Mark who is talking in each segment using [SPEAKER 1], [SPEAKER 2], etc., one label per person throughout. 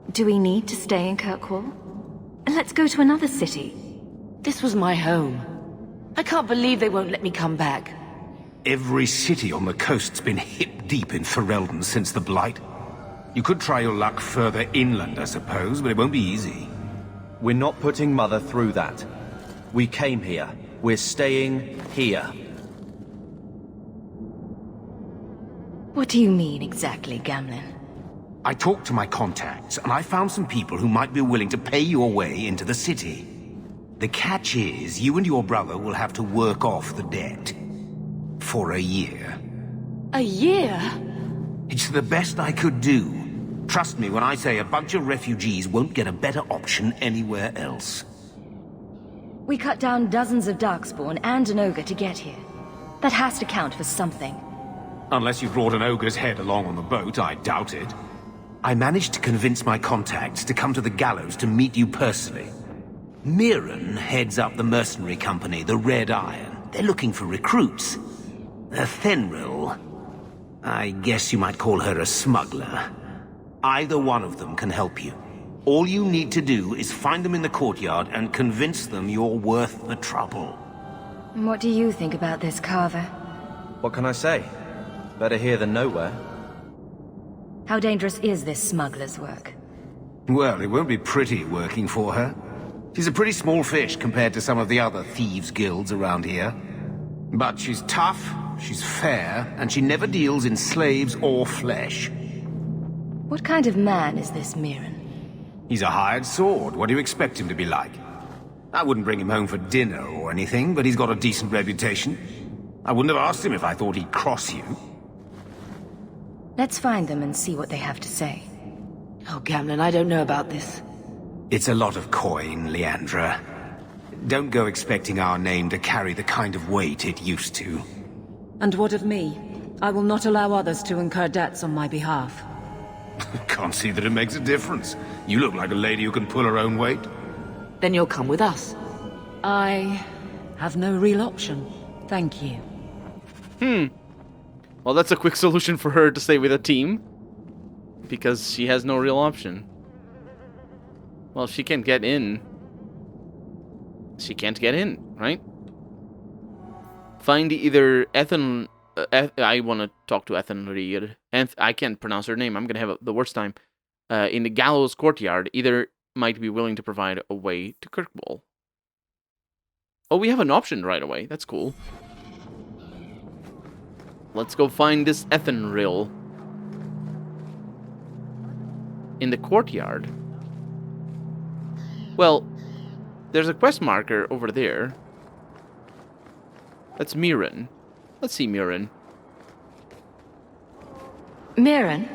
[SPEAKER 1] Do we need to stay in Kirkwall? Let's go to another city.
[SPEAKER 2] This was my home. I can't believe they won't let me come back.
[SPEAKER 3] Every city on the coast's been hip-deep in Ferelden since the Blight. You could try your luck further inland, I suppose, but it won't be easy.
[SPEAKER 4] We're not putting Mother through that. We came here. We're staying here.
[SPEAKER 1] What do you mean exactly, Gamlen?
[SPEAKER 3] I talked to my contacts, and I found some people who might be willing to pay your way into the city. The catch is, you and your brother will have to work off the debt. For a year.
[SPEAKER 2] A year?
[SPEAKER 3] It's the best I could do. Trust me when I say a bunch of refugees won't get a better option anywhere else.
[SPEAKER 1] We cut down dozens of Darkspawn and an ogre to get here. That has to count for something.
[SPEAKER 3] Unless you brought an ogre's head along on the boat, I doubt it. I managed to convince my contacts to come to the gallows to meet you personally. Mirren heads up the mercenary company, the Red Iron. They're looking for recruits. Fenril, I guess you might call her a smuggler. Either one of them can help you. All you need to do is find them in the courtyard and convince them you're worth the trouble.
[SPEAKER 1] What do you think about this, Carver?
[SPEAKER 4] What can I say? Better here than nowhere.
[SPEAKER 1] How dangerous is this smuggler's work?
[SPEAKER 3] Well, it won't be pretty working for her. She's a pretty small fish compared to some of the other thieves' guilds around here. But she's tough, she's fair, and she never deals in slaves or flesh.
[SPEAKER 1] What kind of man is this Mirren?
[SPEAKER 3] He's a hired sword. What do you expect him to be like? I wouldn't bring him home for dinner or anything, but he's got a decent reputation. I wouldn't have asked him if I thought he'd cross you.
[SPEAKER 1] Let's find them and see what they have to say.
[SPEAKER 2] Oh, Gamlen, I don't know about this.
[SPEAKER 3] It's a lot of coin, Leandra. Don't go expecting our name to carry the kind of weight it used to.
[SPEAKER 5] And what of me? I will not allow others to incur debts on my behalf.
[SPEAKER 3] Can't see that it makes a difference. You look like a lady who can pull her own weight.
[SPEAKER 2] Then you'll come with us.
[SPEAKER 5] I have no real option. Thank you.
[SPEAKER 6] Well, that's a quick solution for her to stay with a team. Because she has no real option. Well, she can't get in. She can't get in, right? Find either Ethan... I want to talk to Ethelred. And I can't pronounce her name. I'm going to have the worst time. In the gallows courtyard, either might be willing to provide a way to Kirkwall. Oh, we have an option right away. That's cool. Let's go find this Ethelred. In the courtyard. Well, there's a quest marker over there. That's Mirren. Let's see Mirren.
[SPEAKER 1] Mirren?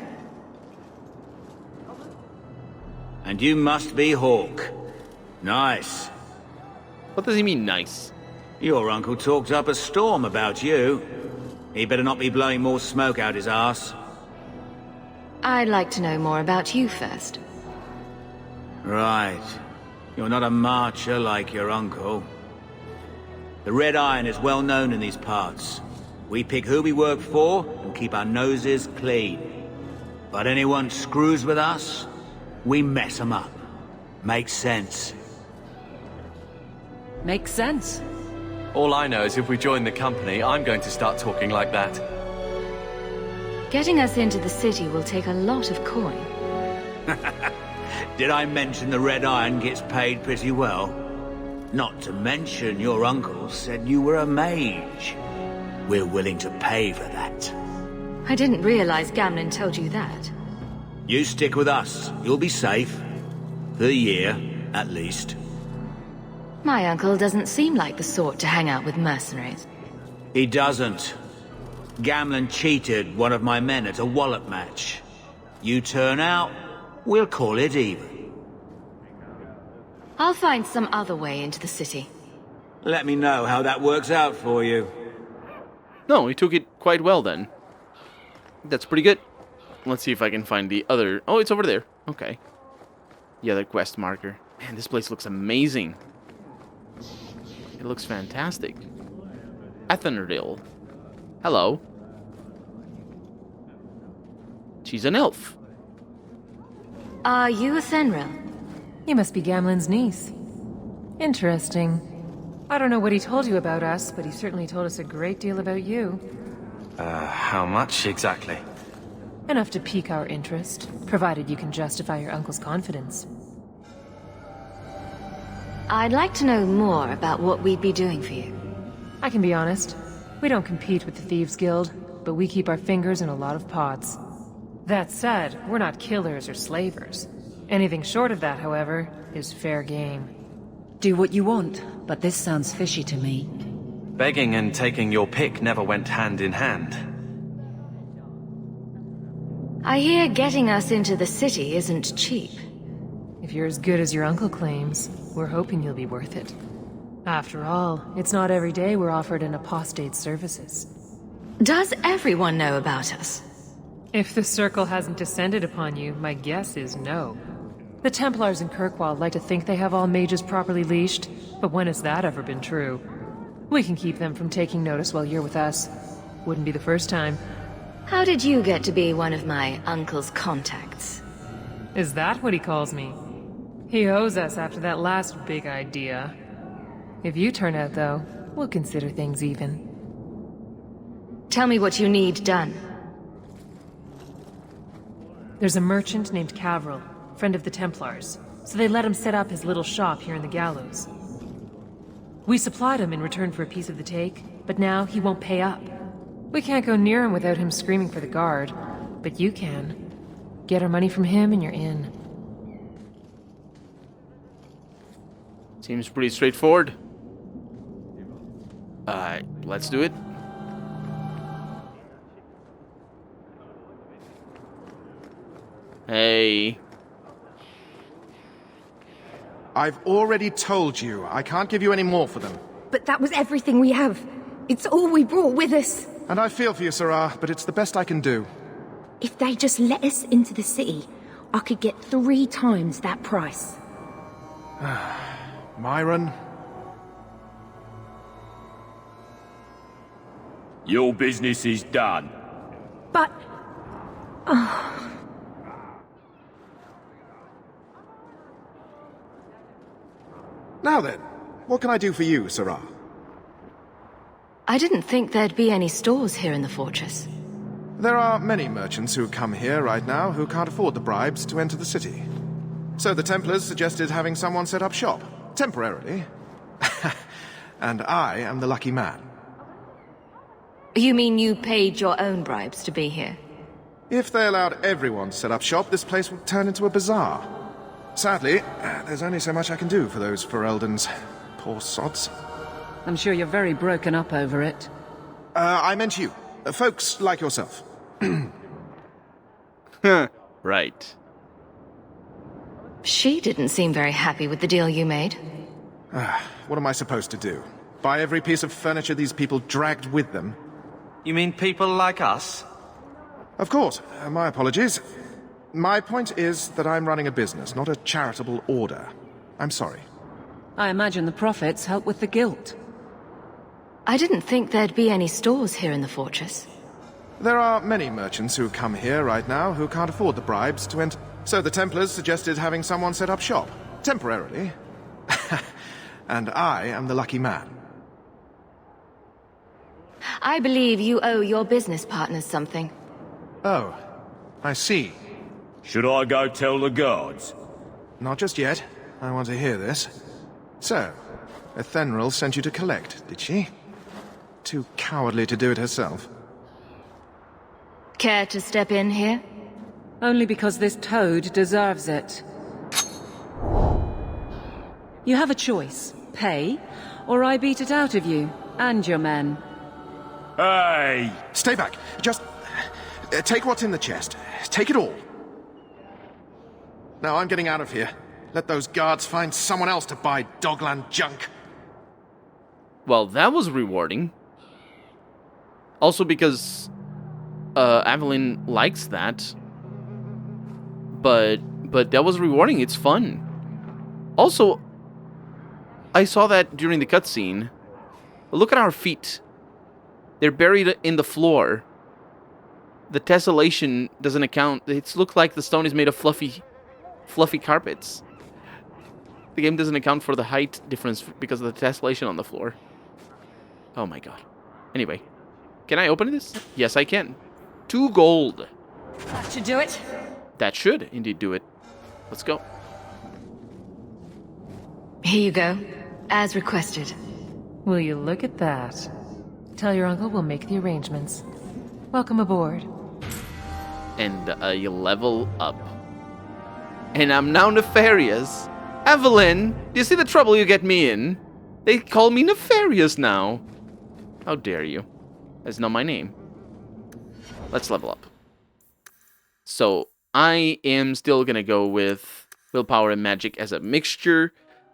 [SPEAKER 7] And you must be Hawk. Nice.
[SPEAKER 6] What does he mean, nice?
[SPEAKER 7] Your uncle talked up a storm about you. He better not be blowing more smoke out his arse.
[SPEAKER 1] I'd like to know more about you first.
[SPEAKER 7] Right. You're not a marcher like your uncle. The Red Iron is well known in these parts. We pick who we work for and keep our noses clean. But anyone screws with us, we mess them up. Makes sense.
[SPEAKER 5] Makes sense.
[SPEAKER 8] All I know is if we join the company, I'm going to start talking like that.
[SPEAKER 1] Getting us into the city will take a lot of coin.
[SPEAKER 7] Did I mention the Red Iron gets paid pretty well? Not to mention your uncle said you were a mage. We're willing to pay for that.
[SPEAKER 1] I didn't realize Gamlen told you that.
[SPEAKER 7] You stick with us. You'll be safe. For a year, at least.
[SPEAKER 1] My uncle doesn't seem like the sort to hang out with mercenaries.
[SPEAKER 7] He doesn't. Gamlen cheated one of my men at a wallop match. You turn out, we'll call it even.
[SPEAKER 1] I'll find some other way into the city.
[SPEAKER 7] Let me know how that works out for you.
[SPEAKER 6] No, he took it quite well then. That's pretty good. Let's see if I can find the other... Oh, it's over there. Okay. The other quest marker. Man, this place looks amazing. It looks fantastic. Ethelred. Hello.
[SPEAKER 1] Are you a Fenrir?
[SPEAKER 9] You must be Gamlen's niece. Interesting. I don't know what he told you about us, but he certainly told us a great deal about you.
[SPEAKER 8] How much exactly?
[SPEAKER 9] Enough to pique our interest, provided you can justify your uncle's confidence.
[SPEAKER 1] I'd like to know more about what we'd be doing for you.
[SPEAKER 9] I can be honest. We don't compete with the Thieves Guild, but we keep our fingers in a lot of pots. That said, we're not killers or slavers. Anything short of that, however, is fair game.
[SPEAKER 5] Do what you want, but this sounds fishy to me.
[SPEAKER 8] Begging and taking your pick never went hand in hand.
[SPEAKER 1] I hear getting us into the city isn't cheap.
[SPEAKER 9] If you're as good as your uncle claims, we're hoping you'll be worth it. After all, it's not every day we're offered an apostate's services.
[SPEAKER 1] Does everyone know about us?
[SPEAKER 9] If the Circle hasn't descended upon you, my guess is no. The Templars in Kirkwall like to think they have all mages properly leashed, but when has that ever been true? We can keep them from taking notice while you're with us. Wouldn't be the first time.
[SPEAKER 1] How did you get to be one of my uncle's contacts?
[SPEAKER 9] Is that what he calls me? He owes us after that last big idea. If you turn out, though, we'll consider things even.
[SPEAKER 1] Tell me what you need done.
[SPEAKER 9] There's a merchant named Cavril, friend of the Templars, so they let him set up his little shop here in the Gallows. We supplied him in return for a piece of the take, but now he won't pay up. We can't go near him without him screaming for the guard, but you can. Get our money from him and you're in.
[SPEAKER 6] Seems pretty straightforward. Let's do it. Hey.
[SPEAKER 10] I've already told you, I can't give you any more for them.
[SPEAKER 11] But that was everything we have. It's all we brought with us.
[SPEAKER 10] And I feel for you, Sarah, but it's the best I can do.
[SPEAKER 11] If they just let us into the city, I could get 3 times that price.
[SPEAKER 10] Myron?
[SPEAKER 12] Your business is done.
[SPEAKER 11] But...
[SPEAKER 10] Now then, what can I do for you, Sarah?
[SPEAKER 1] I didn't think there'd be any stores here in the fortress.
[SPEAKER 10] There are many merchants who come here right now who can't afford the bribes to enter the city. So the Templars suggested having someone set up shop, temporarily. And I am the lucky man.
[SPEAKER 1] You mean you paid your own bribes to be here?
[SPEAKER 10] If they allowed everyone to set up shop, this place would turn into a bazaar. Sadly, there's only so much I can do for those Fereldans. Poor sods.
[SPEAKER 5] I'm sure you're very broken up over it.
[SPEAKER 10] I meant you. Folks like yourself.
[SPEAKER 6] Right.
[SPEAKER 1] She didn't seem very happy with the deal you made.
[SPEAKER 10] What am I supposed to do? Buy every piece of furniture these people dragged with them?
[SPEAKER 8] You mean people like us?
[SPEAKER 10] Of course. My apologies. My point is that I'm running a business, not a charitable order. I'm sorry.
[SPEAKER 5] I imagine the profits help with the guilt.
[SPEAKER 1] I didn't think there'd be any stores here in the fortress.
[SPEAKER 10] There are many merchants who come here right now who can't afford the bribes to enter. So the Templars suggested having someone set up shop, temporarily. And I am the lucky man.
[SPEAKER 1] I believe you owe your business partners something.
[SPEAKER 10] Oh, I see.
[SPEAKER 12] Should I go tell the guards?
[SPEAKER 10] Not just yet. I want to hear this. So, Ethenril sent you to collect, did she? Too cowardly to do it herself.
[SPEAKER 1] Care to step in here?
[SPEAKER 5] Only because this toad deserves it. You have a choice. Pay, or I beat it out of you, and your men.
[SPEAKER 12] Hey!
[SPEAKER 10] Stay back. Just... take what's in the chest. Take it all. Now I'm getting out of here. Let those guards find someone else to buy Dogland junk.
[SPEAKER 6] Well, that was rewarding. Also because Evelyn likes that. But that was rewarding. It's fun. Also, I saw that during the cutscene. Look at our feet. They're buried in the floor. The tessellation doesn't account. It looks like the stone is made of fluffy fluffy carpets. The game doesn't account for the height difference because of the tessellation on the floor. Oh my god. Anyway, can I open this? Yes, I can. 2 gold.
[SPEAKER 1] That should do it.
[SPEAKER 6] That should indeed do it. Let's go.
[SPEAKER 1] Here you go, as requested.
[SPEAKER 9] Will you look at that? Tell your uncle we'll make the arrangements. Welcome aboard.
[SPEAKER 6] And you level up. And I'm now nefarious. Evelyn, do you see the trouble you get me in? They call me nefarious now. How dare you? That's not my name. Let's level up. So, I am still gonna go with willpower and magic as a mixture.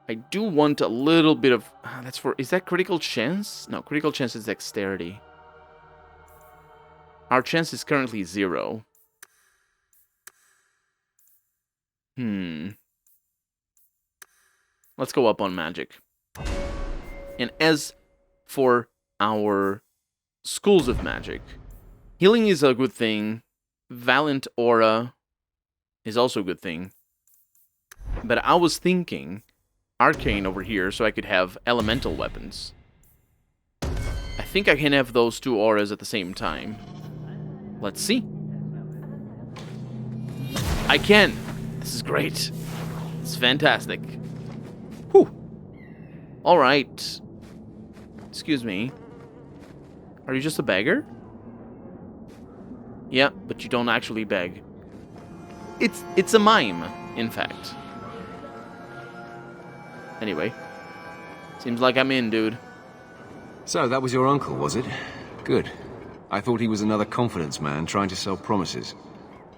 [SPEAKER 6] I do want a little bit of... that's for... Is that critical chance? No, critical chance is dexterity. Our chance is currently 0. Let's go up on magic. And as for our schools of magic, healing is a good thing. Valiant Aura is also a good thing. But I was thinking Arcane over here so I could have elemental weapons. I think I can have those 2 auras at the same time. Let's see. I can! This is great. It's fantastic. Whew. Alright. Excuse me. Are you just a beggar? Yeah, but you don't actually beg. It's a mime, in fact. Anyway. Seems like I'm in, dude.
[SPEAKER 13] So, that was your uncle, was it? Good. I thought he was another confidence man trying to sell promises.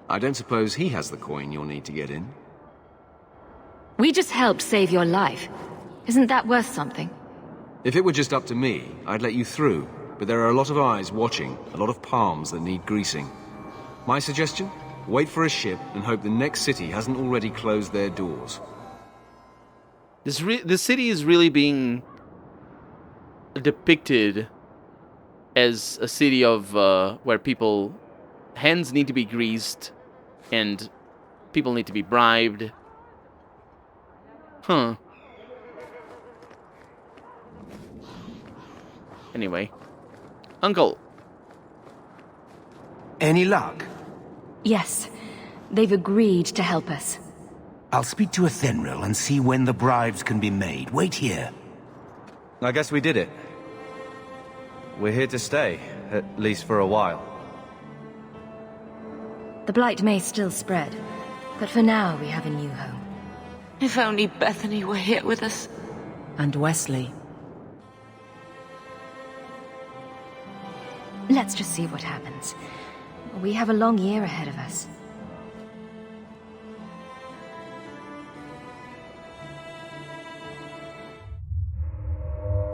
[SPEAKER 13] I don't suppose he has the coin you'll need to get in.
[SPEAKER 1] We just helped save your life. Isn't that worth something?
[SPEAKER 13] If it were just up to me, I'd let you through. But there are a lot of eyes watching, a lot of palms that need greasing. My suggestion? Wait for a ship and hope the next city hasn't already closed their doors.
[SPEAKER 6] This city is really being depicted as a city of where hands need to be greased and people need to be bribed. Huh. Anyway. Uncle.
[SPEAKER 3] Any luck?
[SPEAKER 1] Yes. They've agreed to help us.
[SPEAKER 3] I'll speak to Athenril and see when the bribes can be made. Wait here.
[SPEAKER 4] I guess we did it. We're here to stay, at least for a while.
[SPEAKER 1] The blight may still spread, but for now we have a new home.
[SPEAKER 2] If only Bethany were here with us.
[SPEAKER 5] And Wesley.
[SPEAKER 1] Let's just see what happens. We have a long year ahead of us.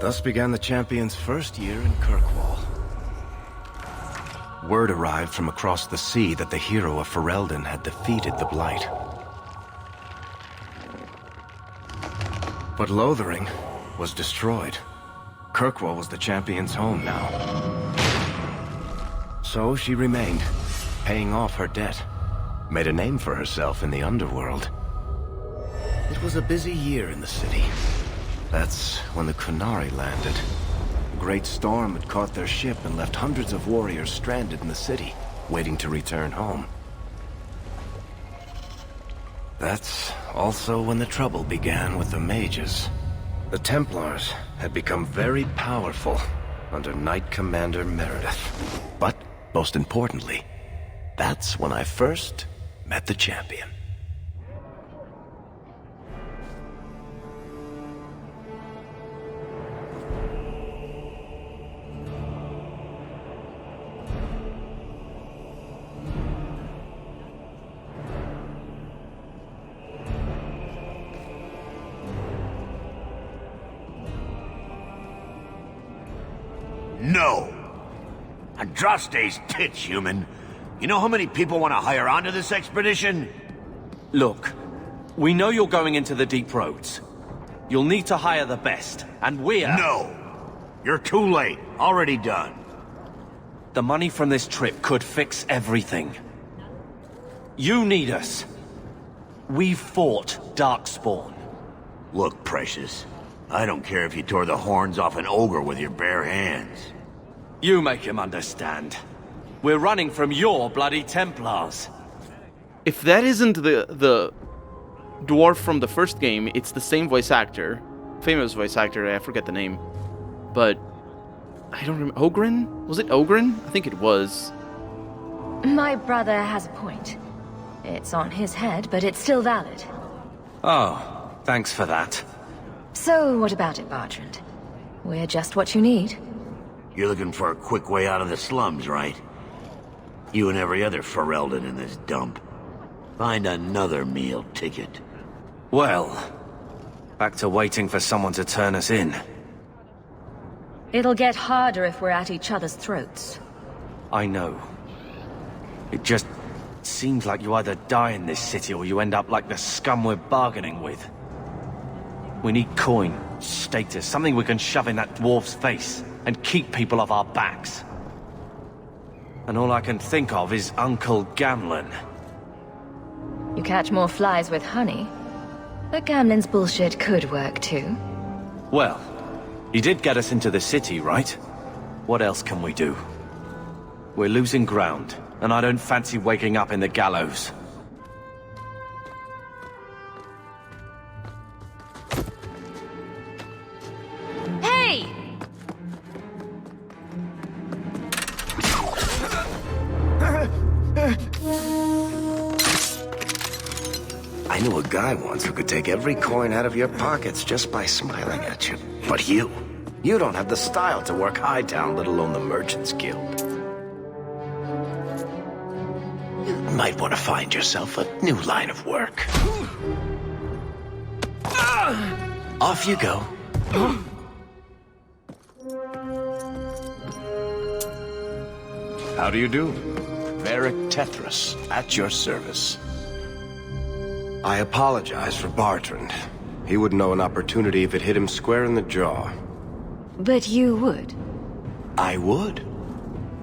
[SPEAKER 14] Thus began the champion's first year in Kirkwall. Word arrived from across the sea that the hero of Ferelden had defeated the Blight. But Lothering was destroyed. Kirkwall was the champion's home now. So she remained, paying off her debt. Made a name for herself in the underworld. It was a busy year in the city. That's when the Kunari landed. A great storm had caught their ship and left hundreds of warriors stranded in the city, waiting to return home. That's also when the trouble began with the mages. The Templars had become very powerful under Knight Commander Meredith. But, most importantly, that's when I first met the champion.
[SPEAKER 12] No! Andraste's tits, human. You know how many people want to hire onto this expedition?
[SPEAKER 4] Look, we know you're going into the deep roads. You'll need to hire the best, and we're...
[SPEAKER 12] No! You're too late. Already done.
[SPEAKER 4] The money from this trip could fix everything. You need us. We fought Darkspawn.
[SPEAKER 12] Look, Precious, I don't care if you tore the horns off an ogre with your bare hands.
[SPEAKER 4] You make him understand. We're running from your bloody Templars.
[SPEAKER 6] If that isn't the dwarf from the first game, it's the same voice actor. Famous voice actor, I forget the name. But I don't remember. Ogren? Was it Ogren? I think it was.
[SPEAKER 1] My brother has a point. It's on his head, but it's still valid.
[SPEAKER 4] Oh, thanks for that.
[SPEAKER 1] So, what about it, Bertrand? We're just what you need.
[SPEAKER 12] You're looking for a quick way out of the slums, right? You and every other Ferelden in this dump. Find another meal ticket.
[SPEAKER 4] Well, back to waiting for someone to turn us in.
[SPEAKER 1] It'll get harder if we're at each other's throats.
[SPEAKER 4] I know. It just seems like you either die in this city or you end up like the scum we're bargaining with. We need coin, status, something we can shove in that dwarf's face and keep people off our backs. And all I can think of is Uncle Gamlen.
[SPEAKER 1] You catch more flies with honey, but Gamlen's bullshit could work too.
[SPEAKER 4] Well, he did get us into the city, right? What else can we do? We're losing ground, and I don't fancy waking up in the gallows.
[SPEAKER 1] Hey!
[SPEAKER 14] I knew a guy once who could take every coin out of your pockets just by smiling at you. But you don't have the style to work Hightown, let alone the Merchants Guild. You might want to find yourself a new line of work. Off you go. How do you do? Varric Tethras, at your service. I apologize for Bertrand. He wouldn't know an opportunity if it hit him square in the jaw.
[SPEAKER 1] But you would.
[SPEAKER 14] I would.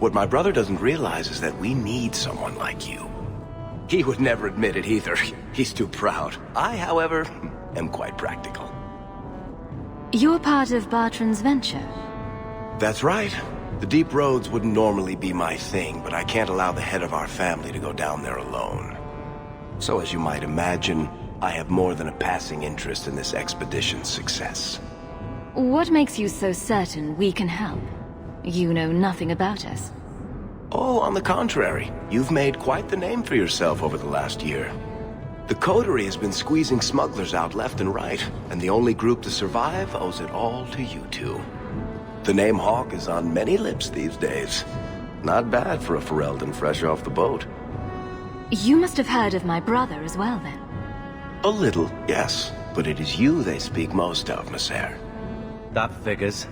[SPEAKER 14] What my brother doesn't realize is that we need someone like you. He would never admit it either. He's too proud. I, however, am quite practical.
[SPEAKER 1] You're part of Bertrand's venture.
[SPEAKER 14] That's right. The deep roads wouldn't normally be my thing, but I can't allow the head of our family to go down there alone. So as you might imagine, I have more than a passing interest in this expedition's success.
[SPEAKER 1] What makes you so certain we can help? You know nothing about us.
[SPEAKER 14] Oh, on the contrary. You've made quite the name for yourself over the last year. The Coterie has been squeezing smugglers out left and right, and the only group to survive owes it all to you two. The name Hawk is on many lips these days. Not bad for a Ferelden fresh off the boat.
[SPEAKER 1] You must have heard of my brother as well, then.
[SPEAKER 14] A little, yes. But it is you they speak most of, Messer.
[SPEAKER 4] That figures.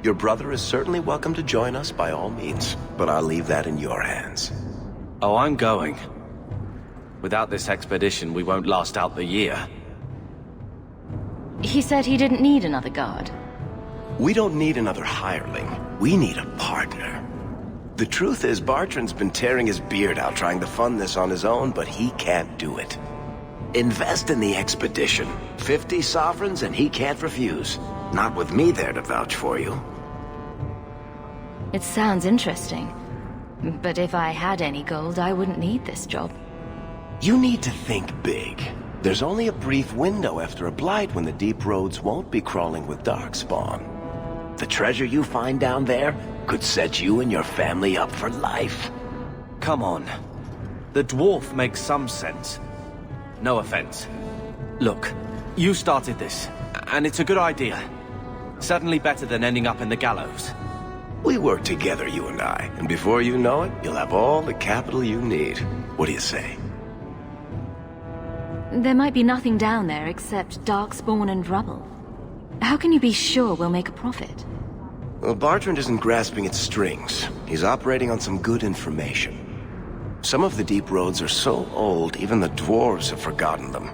[SPEAKER 14] Your brother is certainly welcome to join us by all means, but I'll leave that in your hands.
[SPEAKER 4] Oh, I'm going. Without this expedition, we won't last out the year.
[SPEAKER 1] He said he didn't need another guard.
[SPEAKER 14] We don't need another hireling. We need a partner. The truth is, Bertrand's been tearing his beard out trying to fund this on his own, but he can't do it. Invest in the expedition. 50 sovereigns and he can't refuse. Not with me there to vouch for you.
[SPEAKER 1] It sounds interesting. But if I had any gold, I wouldn't need this job.
[SPEAKER 14] You need to think big. There's only a brief window after a blight when the deep roads won't be crawling with darkspawn. The treasure you find down there could set you and your family up for life.
[SPEAKER 4] Come on. The dwarf makes some sense. No offense. Look, you started this, and it's a good idea. Certainly better than ending up in the gallows.
[SPEAKER 14] We work together, you and I, and before you know it, you'll have all the capital you need. What do you say?
[SPEAKER 1] There might be nothing down there except darkspawn and rubble. How can you be sure we'll make a profit?
[SPEAKER 14] Well, Bertrand isn't grasping at strings. He's operating on some good information. Some of the deep roads are so old, even the dwarves have forgotten them.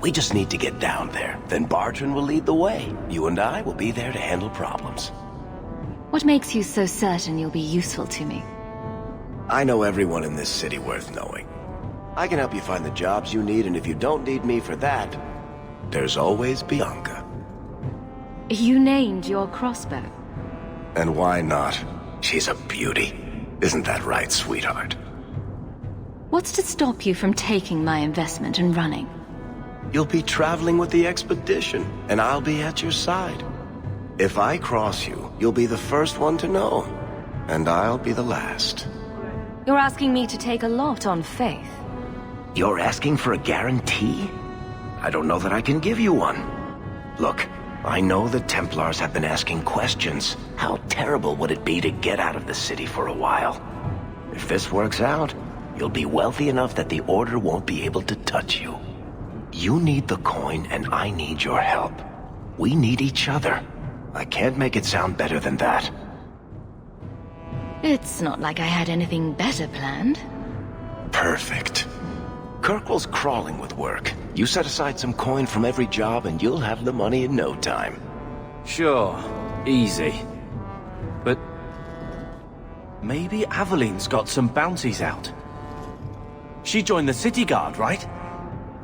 [SPEAKER 14] We just need to get down there. Then Bertrand will lead the way. You and I will be there to handle problems.
[SPEAKER 1] What makes you so certain you'll be useful to me?
[SPEAKER 14] I know everyone in this city worth knowing. I can help you find the jobs you need, and if you don't need me for that, there's always Bianca.
[SPEAKER 1] You named your crossbow.
[SPEAKER 14] And why not? She's a beauty. Isn't that right, sweetheart?
[SPEAKER 1] What's to stop you from taking my investment and running?
[SPEAKER 14] You'll be traveling with the expedition, and I'll be at your side. If I cross you, you'll be the first one to know, and I'll be the last.
[SPEAKER 1] You're asking me to take a lot on faith.
[SPEAKER 14] You're asking for a guarantee? I don't know that I can give you one. Look, I know the Templars have been asking questions. How terrible would it be to get out of the city for a while? If this works out, you'll be wealthy enough that the Order won't be able to touch you. You need the coin, and I need your help. We need each other. I can't make it sound better than that.
[SPEAKER 1] It's not like I had anything better planned.
[SPEAKER 14] Perfect. Kirkwall's crawling with work. You set aside some coin from every job, and you'll have the money in no time.
[SPEAKER 4] Sure, easy. But maybe Aveline's got some bounties out. She joined the city guard, right?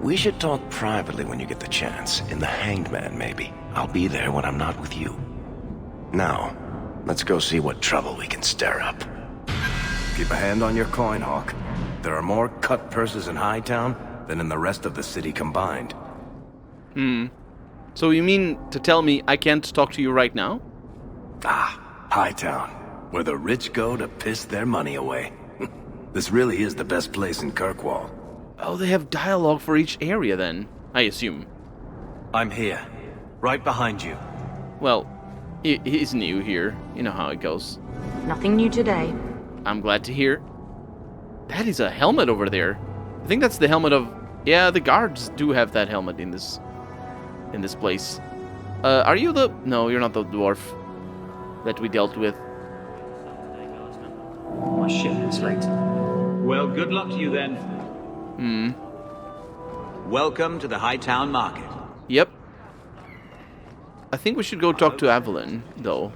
[SPEAKER 14] We should talk privately when you get the chance. In the Hanged Man, maybe. I'll be there when I'm not with you. Now, let's go see what trouble we can stir up. Keep a hand on your coin, Hawk. There are more cut purses in Hightown than in the rest of the city combined.
[SPEAKER 6] So you mean to tell me I can't talk to you right now?
[SPEAKER 14] Ah, Hightown, where the rich go to piss their money away. This really is the best place in Kirkwall.
[SPEAKER 6] Oh, they have dialogue for each area then, I assume.
[SPEAKER 4] I'm here, right behind you.
[SPEAKER 6] Well, he's new here. You know how it goes.
[SPEAKER 11] Nothing new today.
[SPEAKER 6] I'm glad to hear. That is a helmet over there. I think that's the helmet of... Yeah, the guards do have that helmet in this place. Are you the... No, you're not the dwarf that we dealt with.
[SPEAKER 7] My ship is late. Well, good luck to you then. Welcome to the Hightown Market.
[SPEAKER 6] Yep. I think we should go talk to Evelyn, though.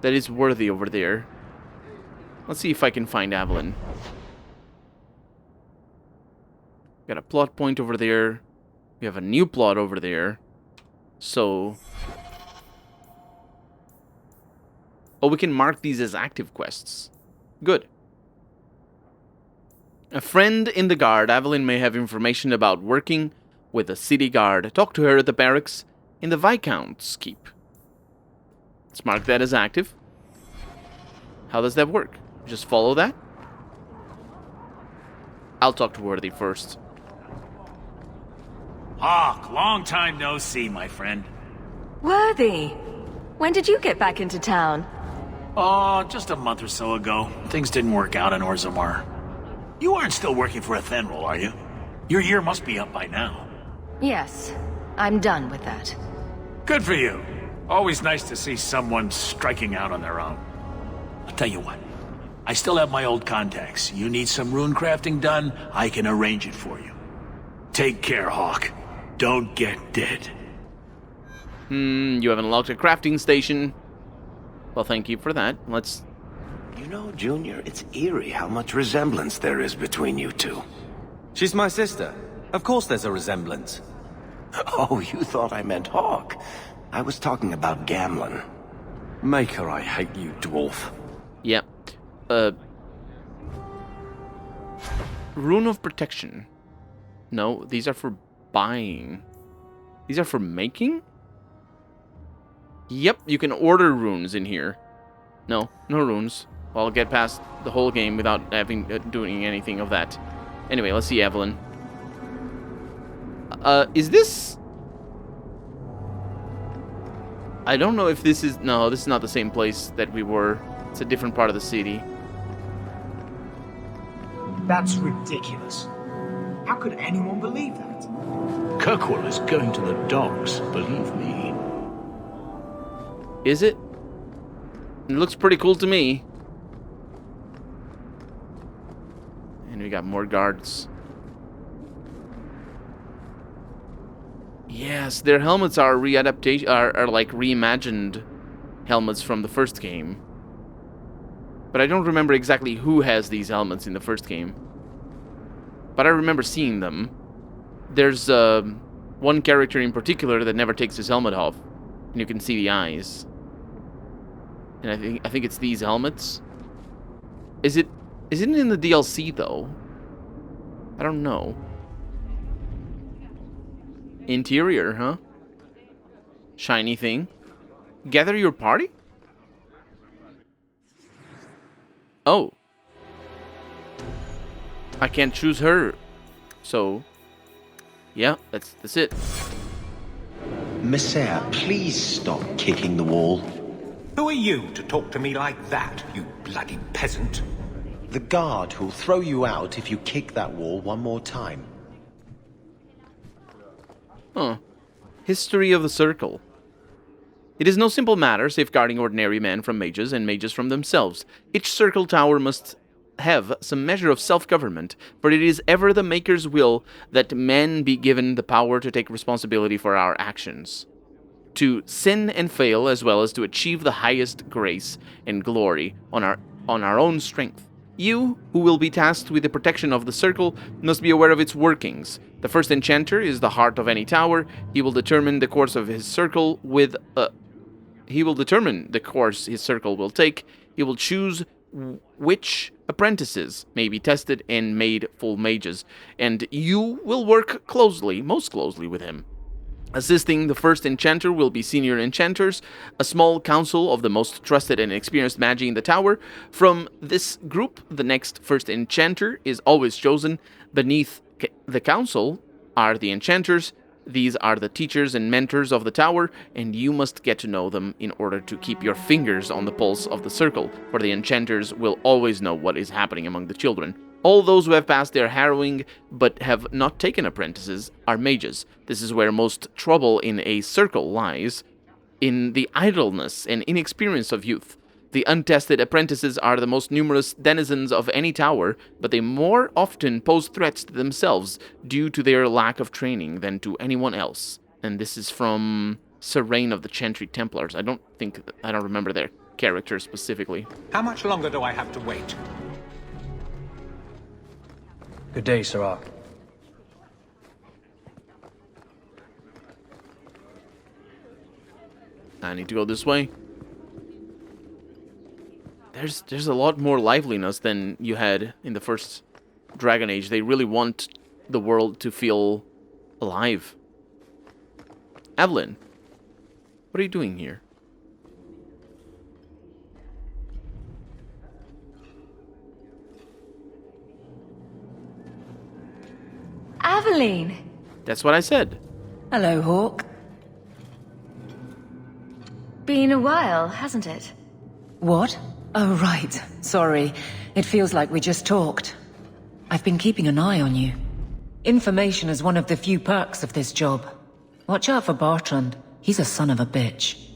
[SPEAKER 6] That is worthy over there. Let's see if I can find Evelyn. Got a plot point over there. We have a new plot over there. So... Oh, we can mark these as active quests. Good. A friend in the guard. Evelyn may have information about working with the city guard. Talk to her at the barracks in the Viscount's Keep. Let's mark that as active. How does that work? Just follow that? I'll talk to Worthy first.
[SPEAKER 15] Hawk, long time no see, my friend.
[SPEAKER 1] Worthy! When did you get back into town?
[SPEAKER 15] Oh, just a month or so ago. Things didn't work out in Orzammar. You aren't still working for Athenril, are you? Your year must be up by now.
[SPEAKER 1] Yes, I'm done with that.
[SPEAKER 15] Good for you. Always nice to see someone striking out on their own. I'll tell you what. I still have my old contacts. You need some rune crafting done, I can arrange it for you. Take care, Hawk. Don't get dead.
[SPEAKER 6] You have unlocked a crafting station. Well, thank you for that. Let's...
[SPEAKER 14] You know, Junior, it's eerie how much resemblance there is between you two.
[SPEAKER 4] She's my sister. Of course there's a resemblance.
[SPEAKER 14] Oh, you thought I meant Hawk. I was talking about Gamlin.
[SPEAKER 4] Maker, I hate you, dwarf.
[SPEAKER 6] Yep. Rune of Protection. No, these are for buying. These are for making? Yep, you can order runes in here. No, no runes. I'll get past the whole game without having doing anything of that. Anyway, let's see Evelyn. Is this... I don't know if this is... No, this is not the same place that we were. It's a different part of the city.
[SPEAKER 16] That's ridiculous. How could anyone believe that?
[SPEAKER 15] Kirkwall is going to the dogs, believe me.
[SPEAKER 6] Is it? It looks pretty cool to me. And we got more guards. Yes, their helmets are readaptation, are like reimagined helmets from the first game. But I don't remember exactly who has these helmets in the first game. but I remember seeing them. There's one character in particular that never takes his helmet off, and you can see the eyes. And I think it's these helmets. Is it in the DLC though? I don't know. Interior, huh? Shiny thing. Gather your party? Oh. I can't choose her. So, yeah, that's it.
[SPEAKER 17] Messiah, please stop kicking the wall.
[SPEAKER 16] Who are you to talk to me like that, you bloody peasant?
[SPEAKER 17] The guard who'll throw you out if you kick that wall one more time.
[SPEAKER 6] Huh. History of the Circle. It is no simple matter safeguarding ordinary men from mages and mages from themselves. Each circle tower must have some measure of self-government, for it is ever the Maker's will that men be given the power to take responsibility for our actions, to sin and fail, as well as to achieve the highest grace and glory on our own strength. You, who will be tasked with the protection of the circle, must be aware of its workings. The first enchanter is the heart of any tower. He will determine the course of his circle with He will determine the course his circle will take. He will choose which apprentices may be tested and made full mages, and you will work closely, most closely with him. Assisting the first enchanter will be senior enchanters, a small council of the most trusted and experienced magi in the tower. From this group, the next first enchanter is always chosen. Beneath the council are the enchanters. These are the teachers and mentors of the tower, and you must get to know them in order to keep your fingers on the pulse of the circle, for the enchanters will always know what is happening among the children. All those who have passed their harrowing but have not taken apprentices are mages. This is where most trouble in a circle lies, in the idleness and inexperience of youth. The untested apprentices are the most numerous denizens of any tower, but they more often pose threats to themselves due to their lack of training than to anyone else. And this is from Serene of the Chantry Templars. I don't remember their character specifically.
[SPEAKER 16] How much longer do I have to wait?
[SPEAKER 18] Good day, Sirrah.
[SPEAKER 6] I need to go this way. There's a lot more liveliness than you had in the first Dragon Age. They really want the world to feel alive. Evelyn, what are you doing here?
[SPEAKER 1] Aveline!
[SPEAKER 6] That's what I said.
[SPEAKER 1] Hello, Hawk. Been a while, hasn't it?
[SPEAKER 19] What? Oh, right. Sorry. It feels like we just talked. I've been keeping an eye on you. Information is one of the few perks of this job. Watch out for Bartrand. He's a son of a bitch.